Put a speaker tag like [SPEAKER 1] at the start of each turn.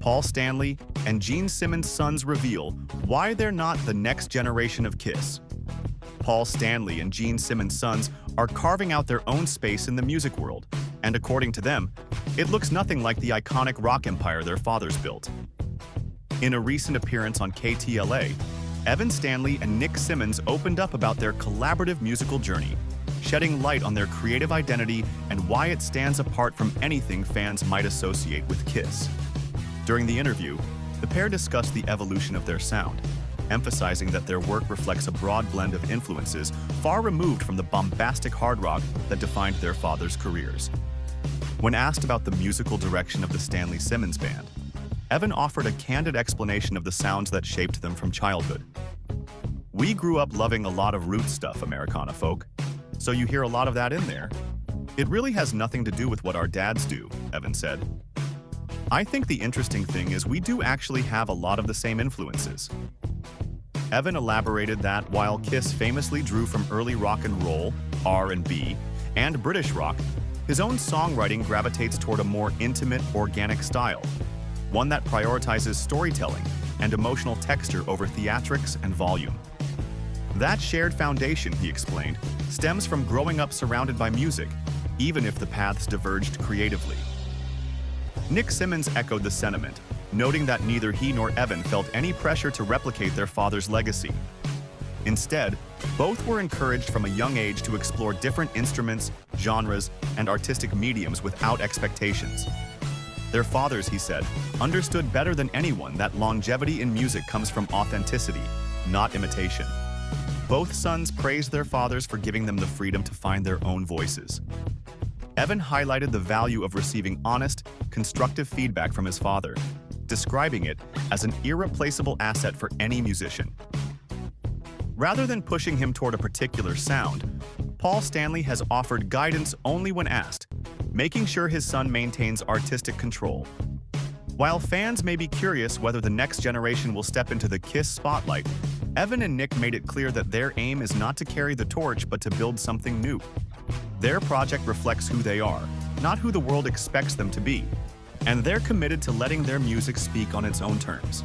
[SPEAKER 1] Paul Stanley and Gene Simmons' sons reveal why they're not the next generation of Kiss. Paul Stanley and Gene Simmons' sons are carving out their own space in the music world, and according to them, it looks nothing like the iconic rock empire their fathers built. In a recent appearance on KTLA, Evan Stanley and Nick Simmons opened up about their collaborative musical journey, shedding light on their creative identity and why it stands apart from anything fans might associate with Kiss. During the interview, the pair discussed the evolution of their sound, emphasizing that their work reflects a broad blend of influences far removed from the bombastic hard rock that defined their fathers' careers. When asked about the musical direction of the Stanley Simmons Band, Evan offered a candid explanation of the sounds that shaped them from childhood. "We grew up loving a lot of roots stuff, Americana folk, so you hear a lot of that in there. It really has nothing to do with what our dads do," Evan said. "I think the interesting thing is we do actually have a lot of the same influences." Evan elaborated that while Kiss famously drew from early rock and roll, R&B, and British rock, his own songwriting gravitates toward a more intimate, organic style, one that prioritizes storytelling and emotional texture over theatrics and volume. That shared foundation, he explained, stems from growing up surrounded by music, even if the paths diverged creatively. Nick Simmons echoed the sentiment, noting that neither he nor Evan felt any pressure to replicate their father's legacy. Instead, both were encouraged from a young age to explore different instruments, genres, and artistic mediums without expectations. Their fathers, he said, understood better than anyone that longevity in music comes from authenticity, not imitation. Both sons praised their fathers for giving them the freedom to find their own voices. Evan highlighted the value of receiving honest, constructive feedback from his father, describing it as an irreplaceable asset for any musician. Rather than pushing him toward a particular sound, Paul Stanley has offered guidance only when asked, making sure his son maintains artistic control. While fans may be curious whether the next generation will step into the Kiss spotlight, Evan and Nick made it clear that their aim is not to carry the torch but to build something new. Their project reflects who they are, not who the world expects them to be, and they're committed to letting their music speak on its own terms.